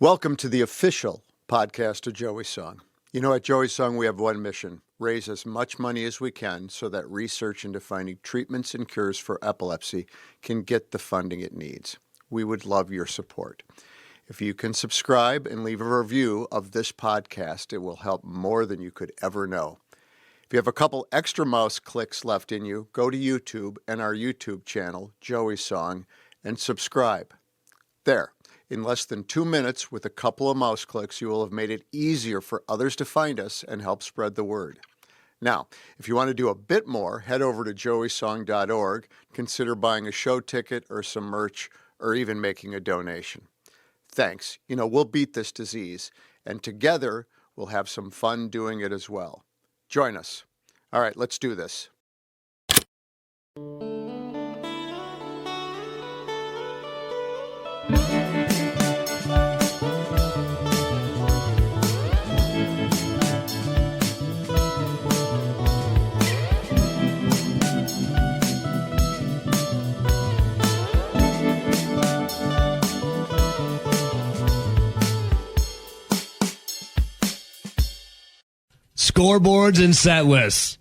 Welcome to the official podcast of Joey's Song. You know, at Joey's Song, we have one mission: raise as much money as we can so that research into finding treatments and cures for epilepsy can get the funding it needs. We would love your support. If you can subscribe and leave a review of this podcast, it will help more than you could ever know. If you have a couple extra mouse clicks left in you, go to YouTube and our YouTube channel, Joey's Song, and subscribe. There. In less than 2 minutes, with a couple of mouse clicks, you will have made it easier for others to find us and help spread the word. Now, if you want to do a bit more, head over to joeysong.org, consider buying a show ticket or some merch, or even making a donation. Thanks. You know, we'll beat this disease, and together we'll have some fun doing it as well. Join us. All right, let's do this. Scoreboards and Setlists.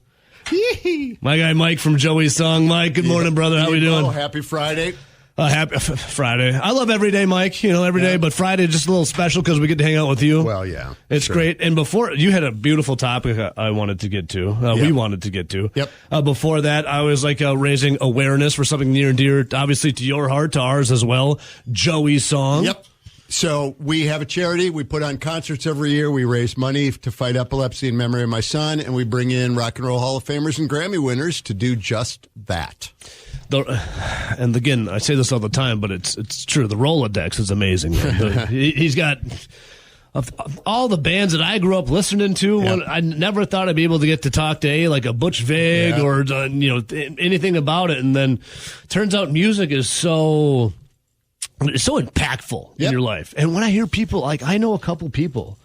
My guy Mike from Joey's Song. Mike, good morning, brother. How we doing? Happy Friday. Happy Friday. I love every day, Mike. You know, every day, but Friday just a little special because we get to hang out with you. Well, yeah. It's great. And before, you had a beautiful topic I wanted to get to. We wanted to get to. Yep. Before that, I was raising awareness for something near and dear, obviously, to your heart, to ours as well. Joey's Song. Yep. So we have a charity. We put on concerts every year. We raise money to fight epilepsy in memory of my son, and we bring in Rock and Roll Hall of Famers and Grammy winners to do just that. And again, I say this all the time, but it's true. The Rolodex is amazing. He's got all the bands that I grew up listening to. Yep. I never thought I'd be able to get to talk to a Butch Vig or anything about it, and then turns out music is so impactful in your life. And when I hear people, I know a couple people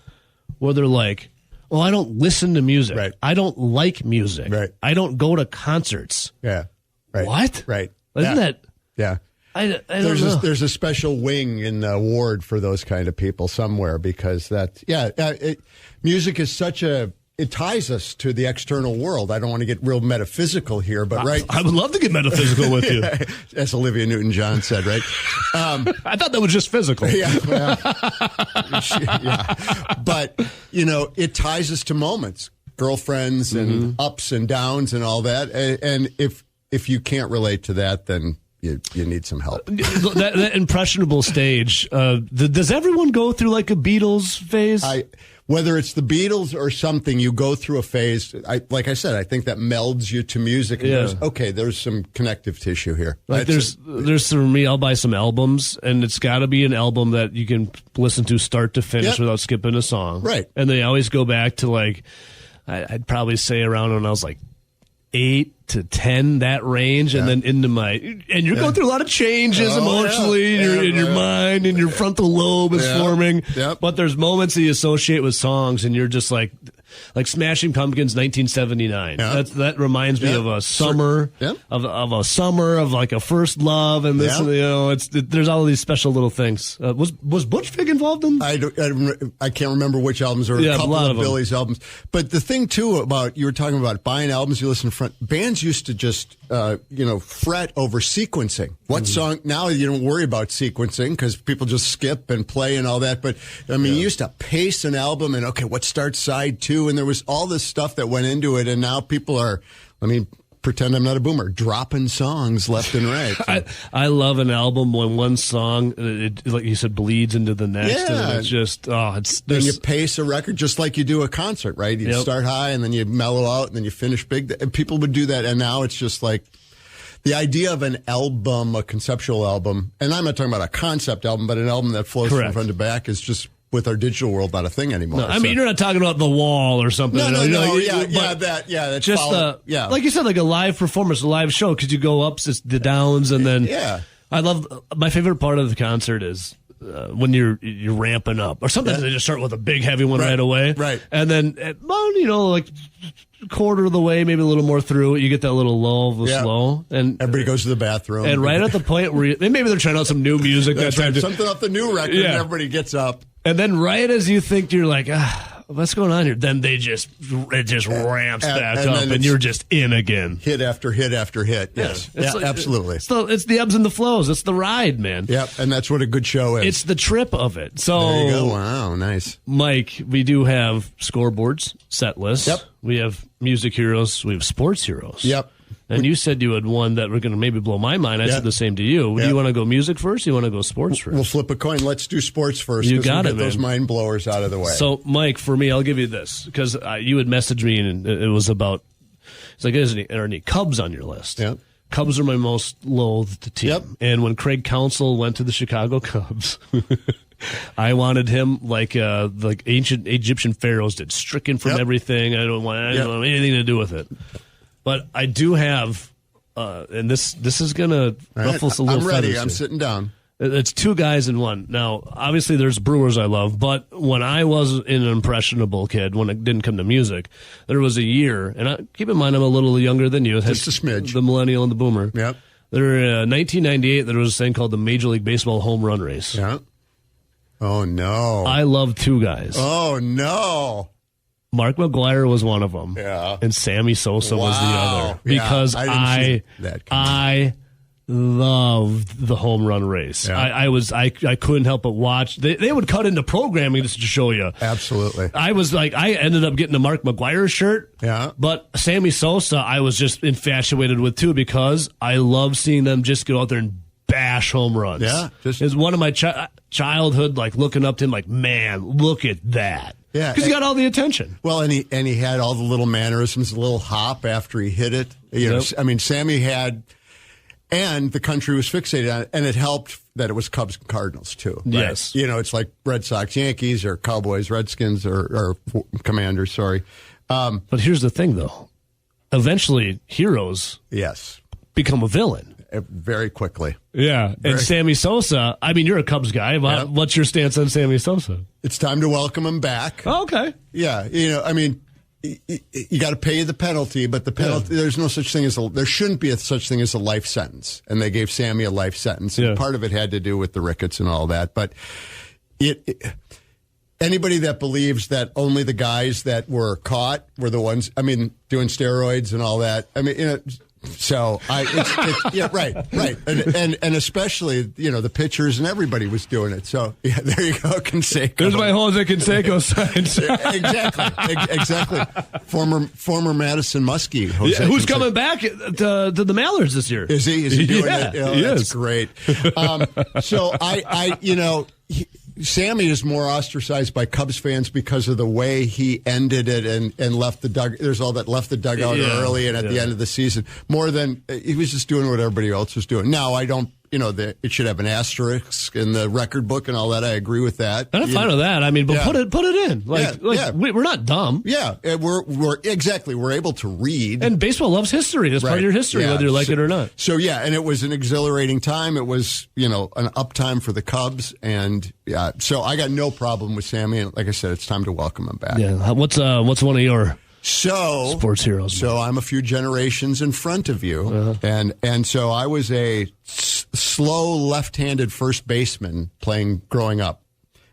where they're like, well, I don't listen to music. Right. I don't like music. Right. I don't go to concerts. Yeah. Right. What? Right. Isn't that? Yeah. I don't know. There's a special wing in the ward for those kind of people somewhere because music is it ties us to the external world. I don't want to get real metaphysical here, but right. I would love to get metaphysical with you. As Olivia Newton-John said, right? I thought that was just physical. Yeah. But, it ties us to moments, girlfriends and ups and downs and all that. And if you can't relate to that, then you need some help. that impressionable stage. Does everyone go through a Beatles phase? Whether it's the Beatles or something, you go through a phase. Like I said, I think that melds you to music. And there's some connective tissue here. There's for me, I'll buy some albums, and it's got to be an album that you can listen to start to finish without skipping a song. Right. And they always go back to I'd probably say around when I was 8 to 10, that range, and then into and you're going through a lot of changes emotionally in your mind, and your frontal lobe is forming. Yep. But there's moments that you associate with songs, and you're just like Smashing Pumpkins 1979. Yeah. That reminds me of a summer, of a summer of a first love, and this, there's all of these special little things. Was Butch Vig involved in? I can't remember which albums, or a couple of Billy's albums. But the thing too about, you were talking about buying albums, you listen to front bands used to just fret over sequencing. What song? Now you don't worry about sequencing because people just skip and play and all that. But you used to pace an album and what starts side 2, and there was all this stuff that went into it, and now people are, pretend I'm not a boomer, dropping songs left and right. I love an album when one song, like you said, bleeds into the next, and it's just, then you pace a record just like you do a concert, right? You start high, and then you mellow out, and then you finish big. And people would do that, and now it's just the idea of an album, a conceptual album, and I'm not talking about a concept album, but an album that flows from front to back is just, with our digital world, not a thing anymore. No, I mean, you're not talking about The Wall or something. That's just like you said, like a live performance, a live show, because you go ups, the downs, and then I love, my favorite part of the concert is when you're ramping up, or sometimes they just start with a big heavy one right away, and then quarter of the way, maybe a little more through it, you get that little lull of the slow, and everybody goes to the bathroom, and right at the point where maybe they're trying out some new music, something off the new record, and everybody gets up. And then right as you think you're like, what's going on here? Then it just ramps back up, and you're just in again. Hit after hit after hit. Yes, absolutely. It's the ebbs and the flows. It's the ride, man. Yep, and that's what a good show is. It's the trip of it. So there you go. Wow, nice. Mike, we do have scoreboards, set lists. Yep. We have music heroes. We have sports heroes. Yep. And you said you had one that were going to maybe blow my mind. I said the same to you. Do you want to go music first or you want to go sports first? We'll flip a coin. Let's do sports first. You got it, get those mind blowers out of the way. So, Mike, for me, I'll give you this because you had messaged me and it was about, it's like, are there any Cubs on your list? Yep. Cubs are my most loathed team. Yep. And when Craig Counsell went to the Chicago Cubs, I wanted him like ancient Egyptian pharaohs did, stricken from everything. I don't want anything to do with it. But I do have, and this is going to ruffle some little feathers. I'm ready. here. I'm sitting down. It's two guys in one. Now, obviously, there's Brewers I love, but when I was an impressionable kid, when it didn't come to music, there was a year, and keep in mind I'm a little younger than you. Just a smidge. The Millennial and the Boomer. Yep. There, 1998, there was a thing called the Major League Baseball Home Run Race. Yeah. Oh, no. I love two guys. Oh, no. Mark McGwire was one of them. Yeah. And Sammy Sosa was the other. Because I loved the home run race. Yeah. I couldn't help but watch. They would cut into programming just to show you. Absolutely. I was like, I ended up getting a Mark McGwire shirt. Yeah. But Sammy Sosa, I was just infatuated with too because I love seeing them just go out there and bash home runs. Yeah. It's one of my childhood, like looking up to him, like, man, look at that. Yeah, because he got all the attention. Well, and he had all the little mannerisms, a little hop after he hit it. You know, I mean, Sammy had, and the country was fixated on it, and it helped that it was Cubs and Cardinals too. Right? Yes, you know, it's like Red Sox, Yankees, or Cowboys, Redskins, or Commanders. Sorry, but here's the thing, though. Eventually, heroes become a villain. Very quickly. Yeah. And Sammy Sosa, I mean, you're a Cubs guy. What's your stance on Sammy Sosa? It's time to welcome him back. Oh, okay. Yeah. You know, I mean, you got to pay the penalty, but the penalty, there's no such thing as there shouldn't be such thing as a life sentence. And they gave Sammy a life sentence. And part of it had to do with the rickets and all that. But anybody that believes that only the guys that were caught were the ones, I mean, doing steroids and all that. I mean, you know, so right. And especially, you know, the pitchers and everybody was doing it. So there you go, Canseco. There's my Jose Canseco sign. Exactly. Former Madison Muskie. Who's coming back to the Mallards this year? Is he doing it? Oh, he that's is. Great. So you know, Sammy is more ostracized by Cubs fans because of the way he ended it and left the dugout. There's all that left the dugout early and at the end of the season. More than he was just doing what everybody else was doing. Now, I don't, you know, it should have an asterisk in the record book and all that. I agree with that. I'm fine with that. I mean, but put it in. We're not dumb. Yeah, we're able to read. And baseball loves history. That's part of your history, whether you like it or not. So and it was an exhilarating time. It was, you know, an up time for the Cubs, and so I got no problem with Sammy. And like I said, it's time to welcome him back. Yeah. What's one of your sports heroes? So I'm a few generations in front of you, and so I was a slow left-handed first baseman growing up,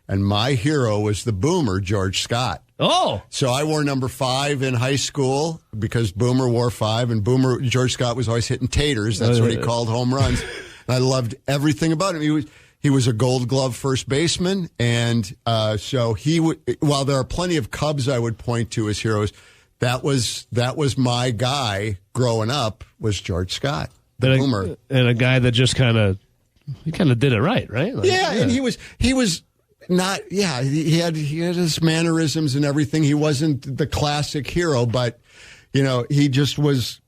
and my hero was the Boomer, George Scott. Oh, so I wore number 5 in high school because Boomer wore 5, and George Scott was always hitting taters. That's what he called home runs. And I loved everything about him. He was a Gold Glove first baseman, and so he would. While there are plenty of Cubs I would point to as heroes, that was my guy growing up was George Scott, the Boomer, and a guy that just kind of did it right? Like, and he was not. Yeah, he had his mannerisms and everything. He wasn't the classic hero, but you know, he just was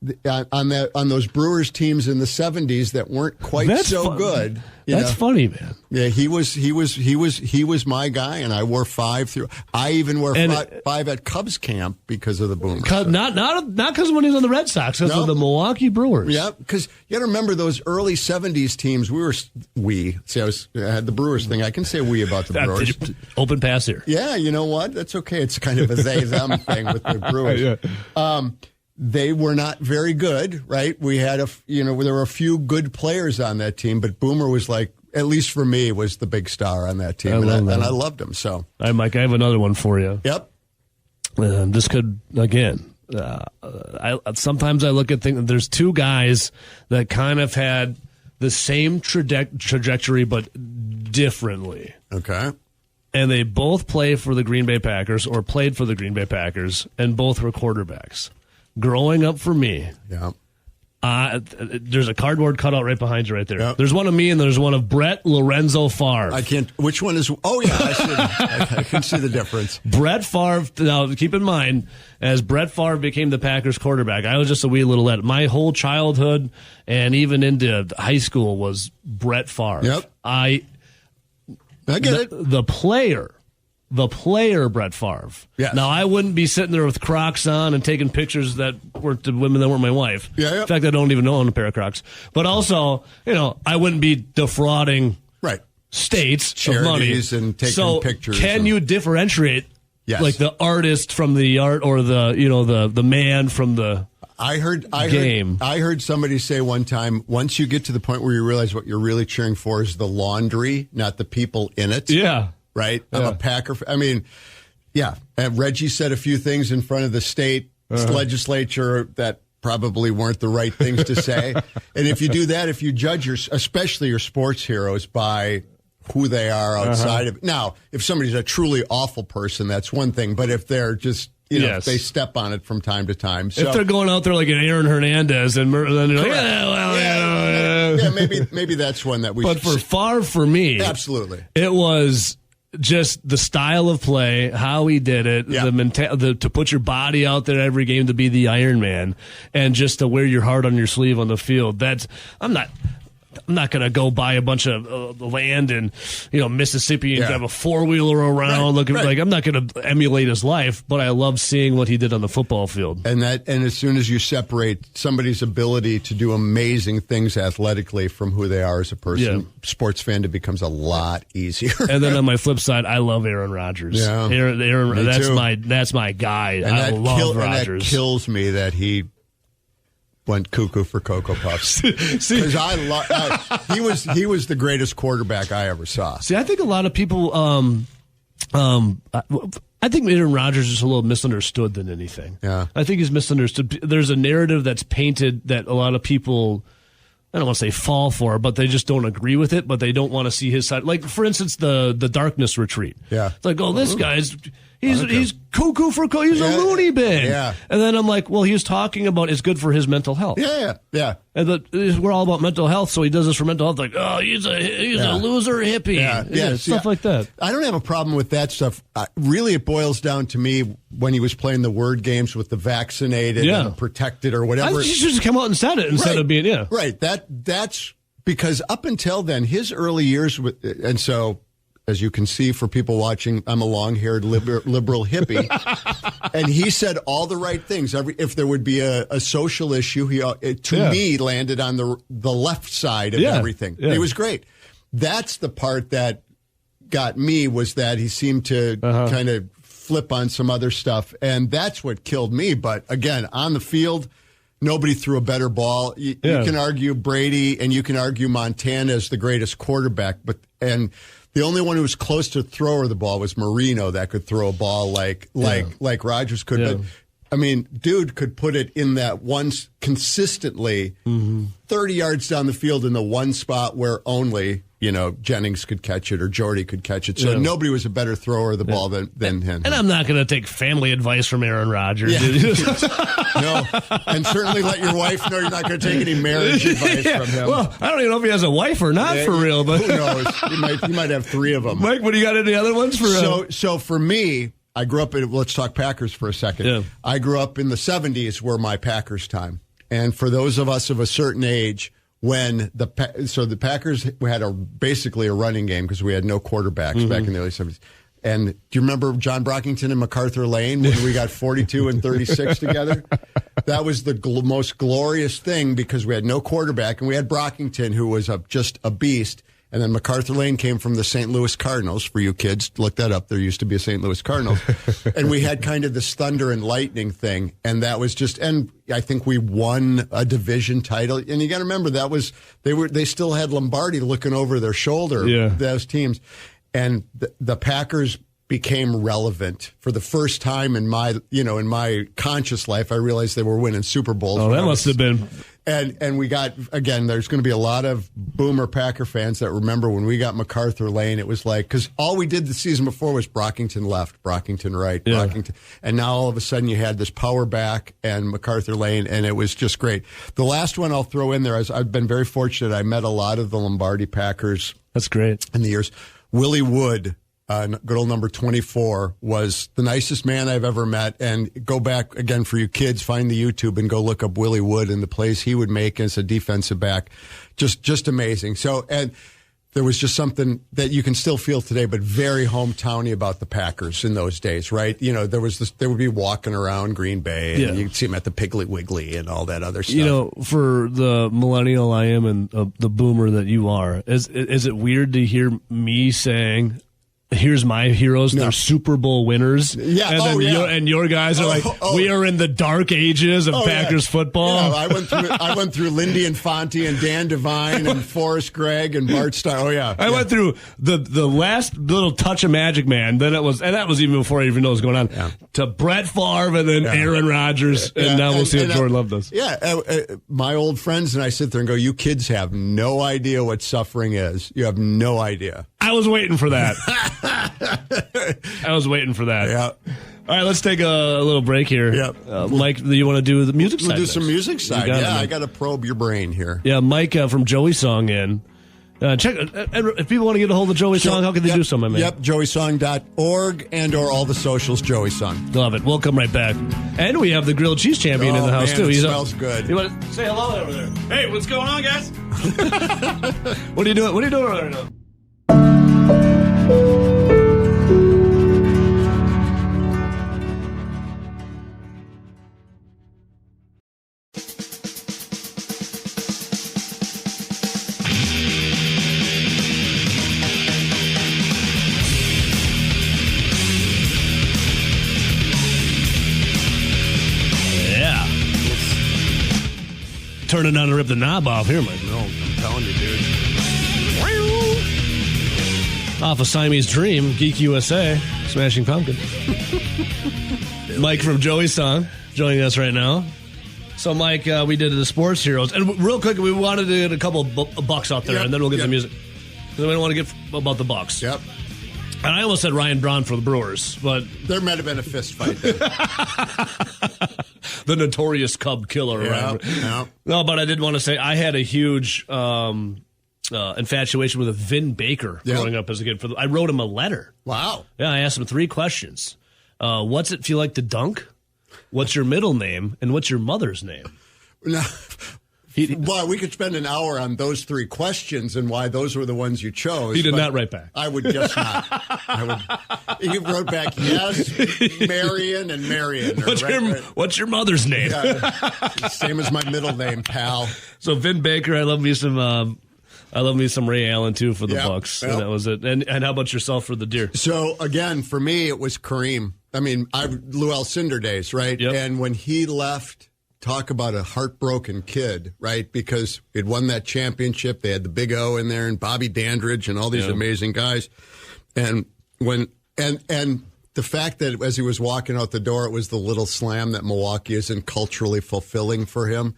on those Brewers teams in the 70s that weren't quite good. That's funny, man. Yeah, he was my guy, and I wore 5 through. I even wore 5 at Cubs camp because of the Boomer. Not because when he was on the Red Sox, because of the Milwaukee Brewers. Yeah, because you got to remember those early 70s teams. I had the Brewers thing. I can say we about the Brewers. Open pass here. Yeah, you know what? That's okay. It's kind of a they-them thing with the Brewers. They were not very good, right? We had there were a few good players on that team, but Boomer was like at least for me, was the big star on that team. And I loved him. So, all right, Mike, I have another one for you. Yep. This could, again, sometimes I look at things, there's two guys that kind of had the same trajectory, but differently. Okay. And they both play for the Green Bay Packers or played for the Green Bay Packers, and both were quarterbacks. Growing up for me, yeah. There's a cardboard cutout right behind you right there. Yep. There's one of me and there's one of Brett Lorenzo Favre. I can't. Which one is? Oh, yeah. I can see the difference. Brett Favre. Now, keep in mind, as Brett Favre became the Packers quarterback, I was just a wee little lad. My whole childhood and even into high school was Brett Favre. Yep. I get it. The player, Brett Favre. Yes. Now, I wouldn't be sitting there with Crocs on and taking pictures that were to women that weren't my wife. Yeah, yeah. In fact, I don't even own a pair of Crocs. But also, I wouldn't be defrauding states charities of money. and taking pictures. Can you differentiate like the artist from the art or the man from the game? I heard somebody say one time, once you get to the point where you realize what you're really cheering for is the laundry, not the people in it. Yeah. Right? I'm a Packer. I mean, yeah. And Reggie said a few things in front of the state legislature that probably weren't the right things to say. And if you do that, if you judge especially your sports heroes by who they are outside of it. Now, if somebody's a truly awful person, that's one thing. But if they're just, they step on it from time to time. So, if they're going out there like an Aaron Hernandez and then you're like, maybe that's one that we But for Favre, for me, absolutely. It was just the style of play, how he did it, to put your body out there every game to be the Iron Man, and just to wear your heart on your sleeve on the field. I'm not going to go buy a bunch of land in Mississippi and drive a four-wheeler around looking like I'm not going to emulate his life, but I love seeing what he did on the football field. And as soon as you separate somebody's ability to do amazing things athletically from who they are as a person, sports fan, it becomes a lot easier. And then on my flip side, I love Aaron Rodgers. Yeah. Aaron that's my guy. And I love Rodgers. And that kills me that he went cuckoo for Cocoa Puffs. Because he was the greatest quarterback I ever saw. See, I think a lot of people, I think Aaron Rodgers is a little misunderstood than anything. Yeah. I think he's misunderstood. There's a narrative that's painted that a lot of people, I don't want to say fall for, but they just don't agree with it, but they don't want to see his side. Like, for instance, the Darkness Retreat. Yeah. It's like, this guy's... He's cuckoo for he's a loony bin. Yeah. And then I'm like, well, he's talking about it's good for his mental health. Yeah. And we're all about mental health, so he does this for mental health. Like, he's a loser hippie. Yeah. Stuff like that. I don't have a problem with that stuff. Really, it boils down to me when he was playing the word games with the vaccinated and protected or whatever. He should just come out and said it instead of being, Right. That's because up until then, his early years, and so... As you can see, for people watching, I'm a long-haired liberal hippie. And he said all the right things. If there would be a social issue, he me landed on the left side of everything. Yeah. It was great. That's the part that got me, was that he seemed to kind of flip on some other stuff. And that's what killed me. But again, on the field, nobody threw a better ball. You can argue Brady and you can argue Montana as the greatest quarterback, the only one who was close to thrower of the ball was Marino, that could throw a ball like Rodgers could. Yeah. But I mean, dude could put it in that one consistently 30 yards down the field in the one spot where only, Jennings could catch it or Jordy could catch it. So nobody was a better thrower of the ball than him. And I'm not going to take family advice from Aaron Rodgers. No. And certainly let your wife know you're not going to take any marriage advice from him. Well, I don't even know if he has a wife or not for real. But who knows? He might have three of them. Mike, what do you got? Any other ones for? So for me, I grew up in, let's talk Packers for a second. Yeah. I grew up in the 70s were my Packers time. And for those of us of a certain age, when the Packers had basically a running game because we had no quarterbacks back in the early 70s. And do you remember John Brockington and MacArthur Lane when we got 42 and 36 together? That was the most glorious thing because we had no quarterback and we had Brockington, who was just a beast. And then MacArthur Lane came from the St. Louis Cardinals. For you kids, look that up. There used to be a St. Louis Cardinals. And we had kind of this thunder and lightning thing. And that was just, and I think we won a division title. And you got to remember, they still had Lombardi looking over their shoulder, those teams. And the Packers became relevant for the first time in my conscious life. I realized they were winning Super Bowls. Oh, that must have been. And we got, again, there's going to be a lot of boomer Packer fans that remember when we got MacArthur Lane, it was like, because all we did the season before was Brockington left, Brockington right, Brockington. And now all of a sudden you had this power back and MacArthur Lane, and it was just great. The last one I'll throw in there is I've been very fortunate. I met a lot of the Lombardi Packers. That's great. In the years. Willie Wood, good old number 24, was the nicest man I've ever met. And go back, again, for you kids, find the YouTube and go look up Willie Wood and the plays he would make as a defensive back. Just amazing. So, and there was just something that you can still feel today, but very hometowny about the Packers in those days, right? You know, there was this, they would be walking around Green Bay and you'd see them at the Piggly Wiggly and all that other stuff. You know, for the millennial I am and the boomer that you are, is it weird to hear me saying, here's my heroes, they're Super Bowl winners. Yeah. And then your guys are like, we are in the dark ages of Packers football. Yeah, I went through Lindy Infante and Dan Devine and Forrest Gregg and Bart Starr. Oh yeah. I went through the last little touch of Magic Man, then it was, and that was even before I even know what was going on, to Brett Favre and then Aaron Rodgers, and now we'll see what Jordan Love does. Yeah. My old friends and I sit there and go, you kids have no idea what suffering is. You have no idea. I was waiting for that. I was waiting for that. Yeah. All right, let's take a little break here. Yep. Mike, do you want to do the music side? We'll do some music side. I got to probe your brain here. Yeah, Mike from Joey Song in. Check if people want to get a hold of Joey Song, how can they do so, my man? Yep, joeysong.org and or all the socials, Joey Song. Love it. We'll come right back. And we have the grilled cheese champion in the house, too. It smells good. You want to say hello over there? Hey, what's going on, guys? What are you doing? What are you doing right now? Turn it on and rip the knob off here, Mike. No, I'm telling you, dude. Off of Siamese Dream, Geek USA, Smashing Pumpkins. Mike from Joey Song joining us right now. So, Mike, we did the Sports Heroes. And real quick, we wanted to get a couple of bucks out there, and then we'll get the music. Because we don't want to get about the Bucks. Yep. And I almost said Ryan Braun for the Brewers, but there might have been a fist fight there. The notorious Cub killer. No, but I did want to say I had a huge infatuation with a Vin Baker growing up as a kid. I wrote him a letter. Wow. Yeah, I asked him 3 questions. What's it feel like to dunk? What's your middle name? And what's your mother's name? Now, well, we could spend an hour on those 3 questions and why those were the ones you chose. He did not write back. I would guess not. He wrote back, yes, Marion and Marion. What's your mother's name? Same as my middle name, pal. So Vin Baker, I love me some Ray Allen too for the Bucks. Yep. And that was it. And how about yourself for the Deer? So again, for me, it was Kareem. I mean, Lou Alcindor days, right? Yep. And when he left. Talk about a heartbroken kid, right? Because he'd won that championship. They had the Big O in there and Bobby Dandridge and all these amazing guys. And the fact that as he was walking out the door, it was the little slam that Milwaukee isn't culturally fulfilling for him.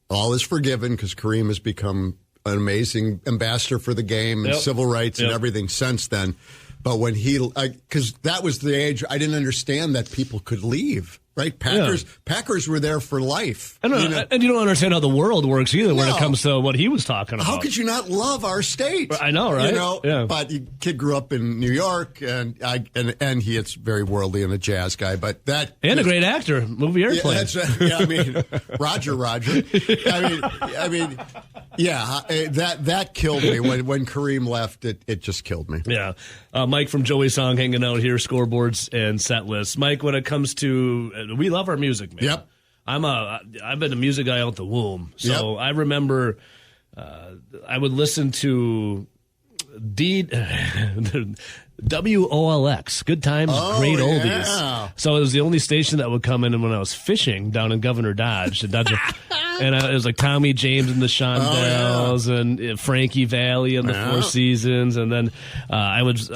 All is forgiven because Kareem has become an amazing ambassador for the game and civil rights and everything since then. But when because that was the age I didn't understand that people could leave. Right, Packers were there for life. And you don't understand how the world works either when it comes to what he was talking about. How could you not love our state? I know, right? But the kid grew up in New York, and he is very worldly and a jazz guy. But a great actor, movie Airplane. Roger. That killed me when Kareem left. It just killed me. Yeah, Mike from Joey Song hanging out here, scoreboards and set lists. Mike, when it comes to we love our music, man. Yep. I've been a music guy out the womb. So I remember I would listen to WOLX, Good Times, Great Oldies. Yeah. So it was the only station that would come in when I was fishing down in Governor Dodge. And it was like Tommy James and the Shondells and Frankie Valli and the Four Seasons. And then I was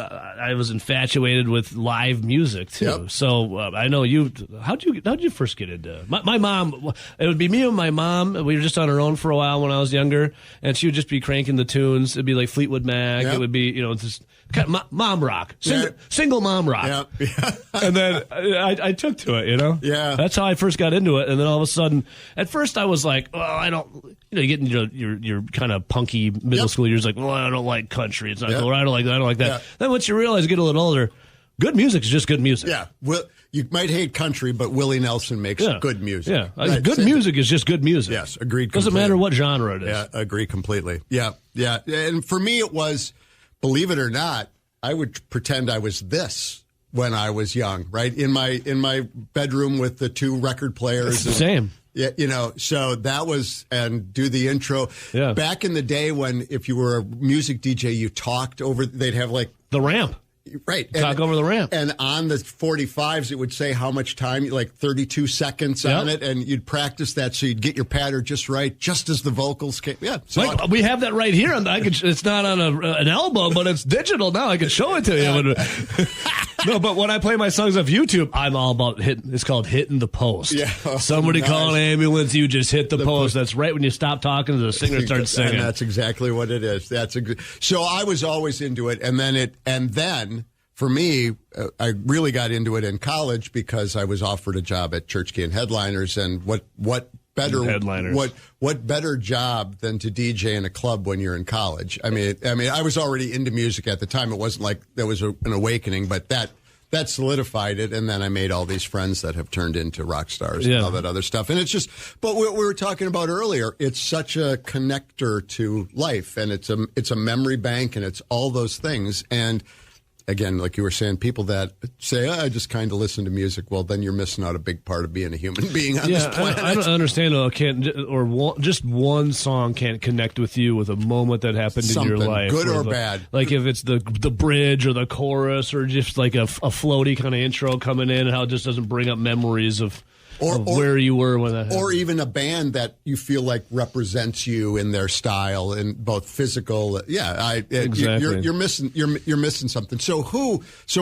infatuated with live music, too. Yep. So I know you. How'd you first get into it? My mom, it would be me and my mom. We were just on our own for a while when I was younger. And she would just be cranking the tunes. It'd be like Fleetwood Mac. Yep. It would be, just kind of mom rock, single mom rock. Yeah. And then I took to it, Yeah. That's how I first got into it. And then all of a sudden, at first I was like, well, I don't, you get into your kind of punky middle school years, like, well, I don't like country. It's not cool. Or I don't like that. Yeah. Then once you realize you get a little older, good music is just good music. Yeah. Well, you might hate country, but Willie Nelson makes good music. Yeah. Right. Good music is just good music. Yes. Agreed. Doesn't matter what genre it is. Yeah. Agree completely. Yeah. Yeah. And for me, it was, believe it or not, I would pretend I was this when I was young, right? In my bedroom with the two record players. Same. Yeah, so that was, and do the intro. Yeah. Back in the day when if you were a music DJ, you talked over, they'd have like the ramp. Right. Talk over the ramp. And on the 45s, it would say how much time, like 32 seconds on it, and you'd practice that so you'd get your pattern just right, just as the vocals came. Yeah. So we have that right here. And it's not on an album, but it's digital now. I can show it to you. No, but when I play my songs off YouTube, I'm all about hitting. It's called hitting the post. Yeah. Somebody call an ambulance. You just hit the post. That's right when you stop talking, the singer starts singing. And that's exactly what it is. So I was always into it, and then for me, I really got into it in college because I was offered a job at Church Key and Headliners, and what better Headliners. What better job than to DJ in a club when you're in college? I mean, I was already into music at the time. It wasn't like there was an awakening, but that solidified it, and then I made all these friends that have turned into rock stars and all that other stuff. And it's just, but what we were talking about earlier, it's such a connector to life, and it's a memory bank, and it's all those things. And again, like you were saying, people that say, I just kind of listen to music, well, then you're missing out a big part of being a human being on this planet. I don't understand just one song can't connect with you with a moment that happened in your life. Good or bad. Like if it's the bridge or the chorus or just like a floaty kind of intro coming in and how it just doesn't bring up memories of where you were when that happened. Or even a band that you feel like represents you in their style in both physical. Exactly. You're missing something. So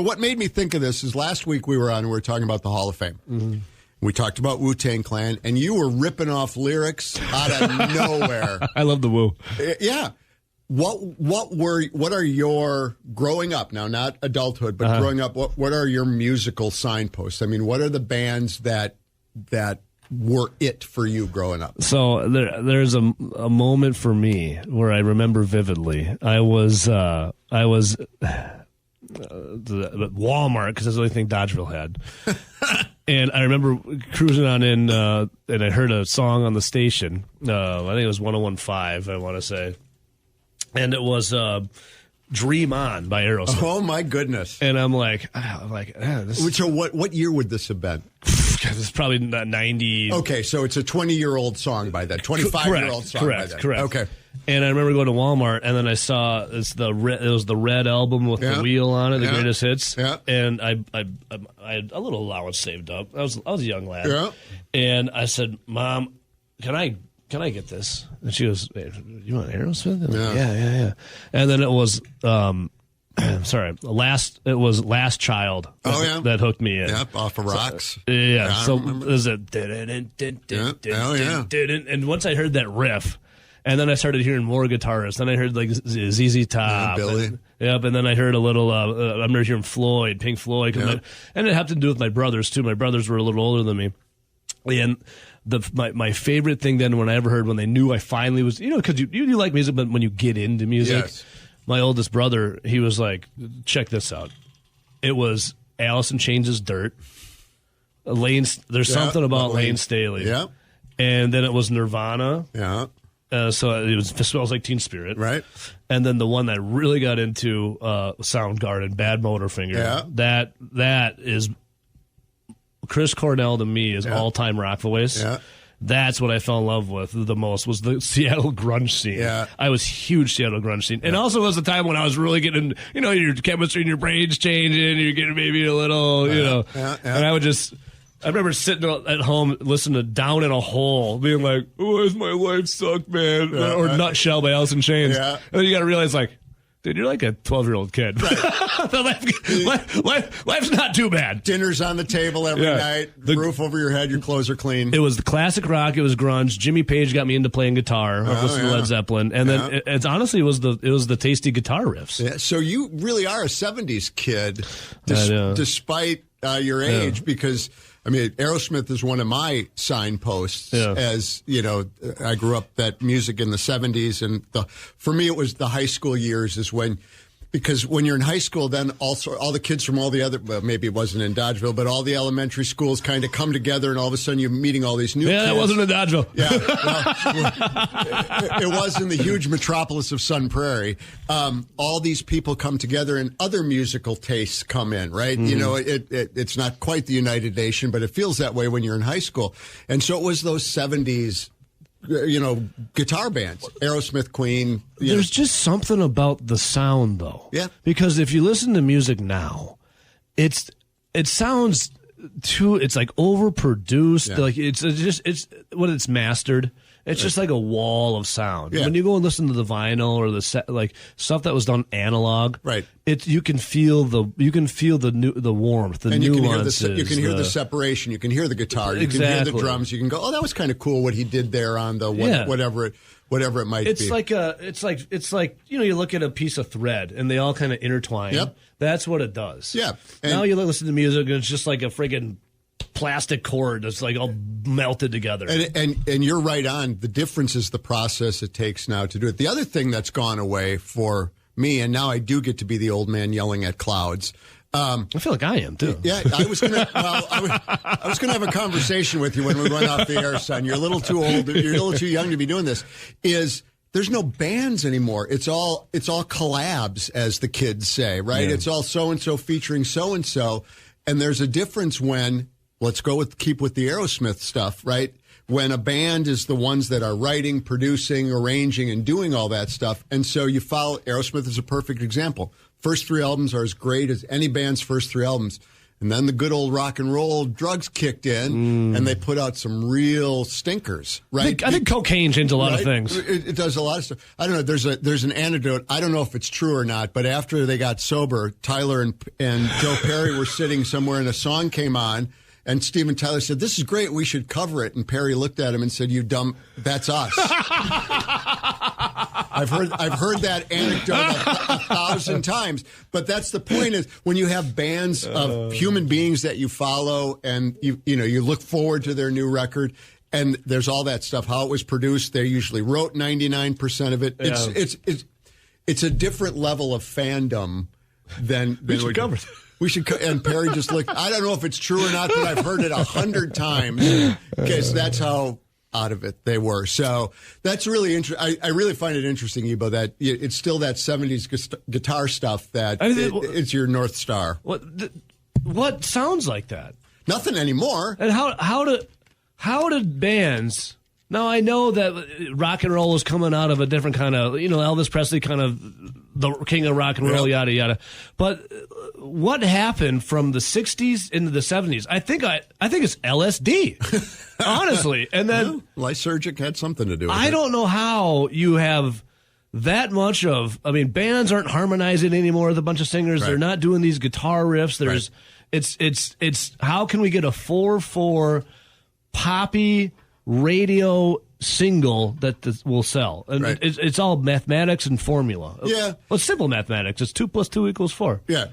what made me think of this is last week we were talking about the Hall of Fame. Mm-hmm. We talked about Wu-Tang Clan, and you were ripping off lyrics out of nowhere. I love the Wu. Yeah. What are your growing up now, not adulthood, but growing up, what are your musical signposts? I mean, what are the bands that were it for you growing up? So there's a moment for me where I remember vividly. I was at Walmart because that's the only thing Dodgeville had. And I remember cruising on in, and I heard a song on the station. I think it was 101.5, I want to say. And it was Dream On by Aerosmith. Oh, my goodness. And I'm like, this. So what year would this have been? It's probably 90. Okay, so it's a 20-year-old song by then. 25-year-old song by then. Correct. Okay. And I remember going to Walmart, and then I saw it was the red album with the wheel on it, the greatest hits. Yeah. And I had a little allowance saved up. I was a young lad. Yeah. And I said, Mom, can I get this? And she goes, hey, you want Aerosmith? Like, yeah. And then it was, Last Child that hooked me in. Yep, off of Rocks. So is it? And once I heard that riff, and then I started hearing more guitarists. Then I heard like ZZ Top. Billy. And then I heard a little, I remember hearing Pink Floyd. And it had to do with my brothers, too. My brothers were a little older than me. And my favorite thing then when I ever heard when they knew I finally was, because you like music, but when you get into music, my oldest brother, he was like, check this out. It was Alice in Chains' Dirt. There's something about Lane Staley. Yeah. And then it was Nirvana. Yeah. So it Smells Like Teen Spirit. Right. And then the one that I really got into, Soundgarden, Bad Motorfinger. Yeah. That is Chris Cornell to me is all-time rock voice. Yeah. That's what I fell in love with the most, was the Seattle grunge scene. Yeah. I was huge Seattle grunge scene. And also was the time when I was really getting, your chemistry in your brain's changing, you're getting maybe a little, and I remember sitting at home listening to Down in a Hole, being like, "Why does my life suck, man?" Or Nutshell by Alice in Chains. Yeah. And then you got to realize, like, dude, you're like a 12-year-old kid. Right. Life's not too bad. Dinner's on the table every night, roof over your head, your clothes are clean. It was the classic rock. It was grunge. Jimmy Page got me into playing guitar. I listened to Led Zeppelin. And then it's honestly, it was the tasty guitar riffs. Yeah, so you really are a 70s kid, despite your age, because... I mean, Aerosmith is one of my signposts. As I grew up that music in the 70s, and for me it was the high school years is because when you're in high school, then also all the kids from all the other, well, maybe it wasn't in Dodgeville, but all the elementary schools kind of come together, and all of a sudden you're meeting all these new kids. Yeah, it wasn't in Dodgeville. Yeah, well, it was in the huge metropolis of Sun Prairie. All these people come together, and other musical tastes come in, right? Mm-hmm. It's not quite the United Nation, but it feels that way when you're in high school. And so it was those 70s guitar bands, Aerosmith, Queen. There's just something about the sound, though. Yeah. Because if you listen to music now, it sounds it's like overproduced. Yeah. Like it's when it's mastered. It's just like a wall of sound. Yeah. When you go and listen to the vinyl or the stuff that was done analog, right? You can feel the warmth, the nuances. You can hear the separation. You can hear the guitar. You can hear the drums. You can go, oh, that was kind of cool what he did there on the whatever it might be. It's like you look at a piece of thread and they all kind of intertwine. Yep. That's what it does. Yeah. And now you listen to music and it's just like a friggin' plastic cord that's like all melted together. And you're right on. The difference is the process it takes now to do it. The other thing that's gone away for me, and now I do get to be the old man yelling at clouds. I feel like I am too. Yeah, I was gonna have a conversation with you when we went off the air, son. You're a little too old. You're a little too young to be doing this. There's no bands anymore. It's all collabs, as the kids say, right? Yeah. It's all so and so featuring so and so, and there's a difference when. Let's keep with the Aerosmith stuff, right? When a band is the ones that are writing, producing, arranging, and doing all that stuff. And so you follow, Aerosmith is a perfect example. First 3 albums are as great as any band's first 3 albums. And then the good old rock and roll drugs kicked in, and they put out some real stinkers, right? I think cocaine changed a lot of things. It does a lot of stuff. I don't know. There's an anecdote. I don't know if it's true or not, but after they got sober, Tyler and Joe Perry were sitting somewhere, and a song came on. And Steven Tyler said, "This is great. We should cover it." And Perry looked at him and said, "You dumb. That's us." I've heard that anecdote 1,000 times. But that's the point: is when you have bands of human beings that you follow, and you look forward to their new record, and there's all that stuff. How it was produced. They usually wrote 99% of it. Yeah. It's a different level of fandom than we should cover. We should, and Perry just looked. I don't know if it's true or not, but I've heard it 100 times because that's how out of it they were. So that's really interesting. I really find it interesting, Ebo, that it's still that 70s guitar stuff that it's your North Star. What sounds like that? Nothing anymore. And how did bands? Now I know that rock and roll is coming out of a different kind of, Elvis Presley kind of the king of rock and roll, yada yada. But what happened from the 60s into the 70s? I think it's LSD, honestly. And then Lysergic had something to do with it. I don't know how you have that much of. I mean, bands aren't harmonizing anymore with a bunch of singers. Right. They're not doing these guitar riffs. There's it's how can we get a 4/4 poppy radio single that will sell? And it's all mathematics and formula. Yeah. Well, it's simple mathematics. It's 2 + 2 = 4. Yeah.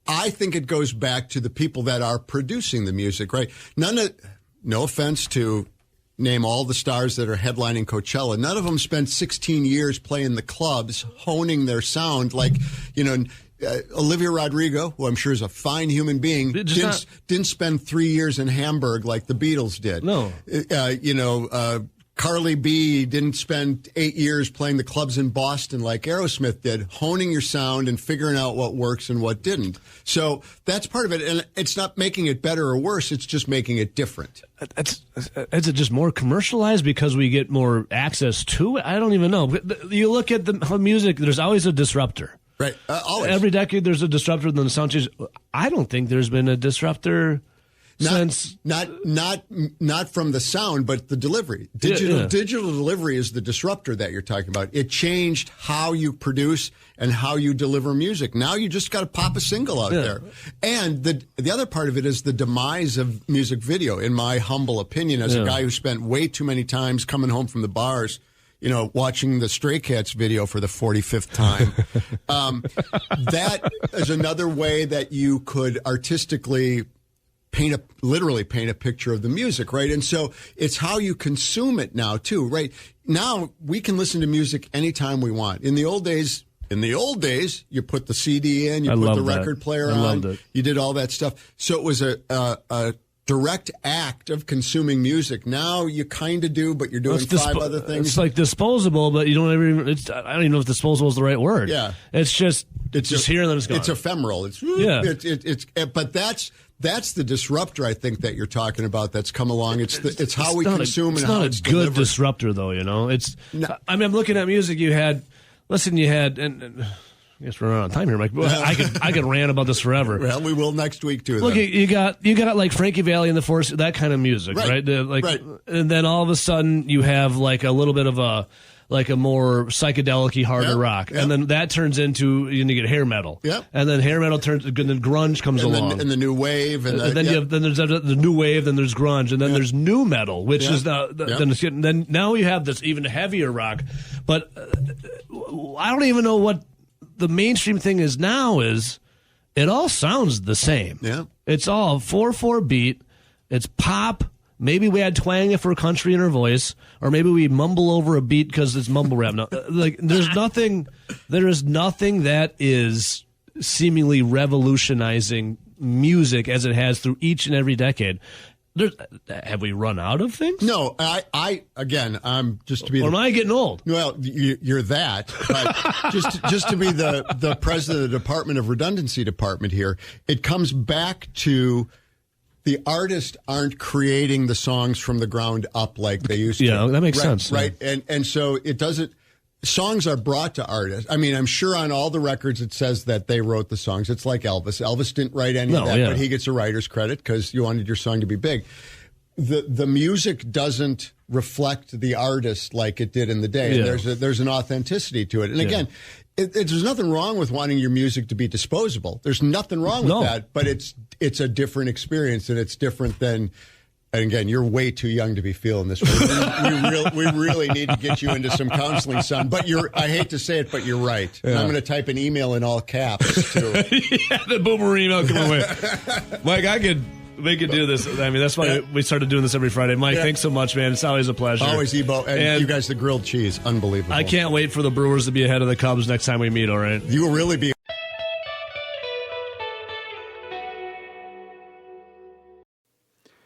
I think it goes back to the people that are producing the music, right? No offense to name all the stars that are headlining Coachella. None of them spent 16 years playing the clubs, honing their sound like, Olivia Rodrigo, who I'm sure is a fine human being, didn't spend 3 years in Hamburg like the Beatles did. No. Carly B didn't spend 8 years playing the clubs in Boston like Aerosmith did, honing your sound and figuring out what works and what didn't. So that's part of it. And it's not making it better or worse. It's just making it different. Is it just more commercialized because we get more access to it? I don't even know. You look at the music, there's always a disruptor. Right. Always. Every decade there's a disruptor, then the sound changes. I don't think there's been a disruptor since not from the sound, but the delivery. Digital delivery is the disruptor that you're talking about. It changed how you produce and how you deliver music. Now you just got to pop a single out there. And the other part of it is the demise of music video, in my humble opinion, as a guy who spent way too many times coming home from the bars, watching the Stray Cats video for the 45th time. That is another way that you could artistically literally paint a picture of the music, right? And so it's how you consume it now, too, right? Now we can listen to music anytime we want. In the old days, you put the CD in, you put the record player on, you did all that stuff. So it was a direct act of consuming music. Now you kind of do, but you're doing five other things. It's like disposable, but you don't ever even, I don't even know if disposable is the right word. Yeah. It's just here and then it's gone. It's ephemeral. But that's the disruptor, I think, that you're talking about that's come along. It's how we consume and how it's delivered. It's not a good disruptor, though, I'm looking at music you had, and I guess we're running out of time here, Mike. I could rant about this forever. Well, we will next week too. Look, you got like Frankie Valli and the Force, that kind of music, right? Right. And then all of a sudden you have like a little bit of a more psychedelic-y, harder rock, and then that turns into you get hair metal, and then hair metal turns, and then grunge comes along, and the new wave, and then there's the new wave, then there's grunge, and then there's new metal, which is then now you have this even heavier rock, but I don't even know what the mainstream thing is now. Is it all sounds the same? Yeah, it's all 4/4 beat. It's pop. Maybe we add twang for country in our voice, or maybe we mumble over a beat because it's mumble rap. No, there is nothing that is seemingly revolutionizing music as it has through each and every decade. Have we run out of things? No, I'm just to be. Or am I getting old? Well, you're that. But just to be the president of the Department of Redundancy Department here, it comes back to. The artists aren't creating the songs from the ground up like they used to. Yeah, that makes sense. Right. And so it doesn't, songs are brought to artists. I mean, I'm sure on all the records it says that they wrote the songs. It's like Elvis. Elvis didn't write any of that, but he gets a writer's credit because you wanted your song to be big. The music doesn't reflect the artist like it did in the day. And there's an authenticity to it. And again, there's nothing wrong with wanting your music to be disposable. There's nothing wrong with that, but it's a different experience, and it's different than. And again, you're way too young to be feeling this way. We really need to get you into some counseling, son. But I hate to say it, but you're right. Yeah. I'm going to type an email in all caps too. The boomer email coming away. Mike, we could do this. I mean, that's why we started doing this every Friday. Mike, thanks so much, man. It's always a pleasure. Always, Ebo. And you guys, the grilled cheese. Unbelievable. I can't wait for the Brewers to be ahead of the Cubs next time we meet, all right? You will really be.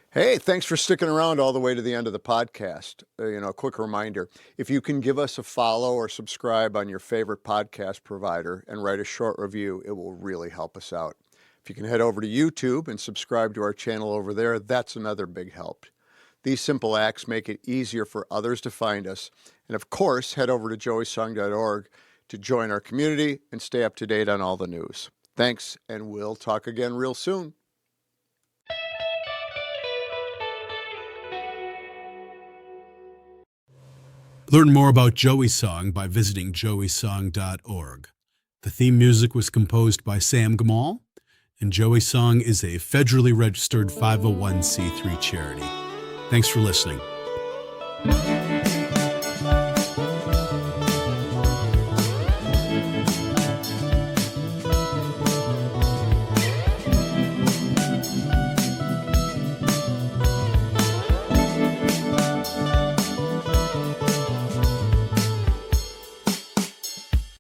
Hey, thanks for sticking around all the way to the end of the podcast. A quick reminder, if you can give us a follow or subscribe on your favorite podcast provider and write a short review, it will really help us out. If you can head over to YouTube and subscribe to our channel over there, that's another big help. These simple acts make it easier for others to find us. And of course, head over to joeysong.org to join our community and stay up to date on all the news. Thanks, and we'll talk again real soon. Learn more about Joey Song by visiting joeysong.org. The theme music was composed by Sam Gamal, and Joey Song is a federally registered 501c3 charity. Thanks for listening.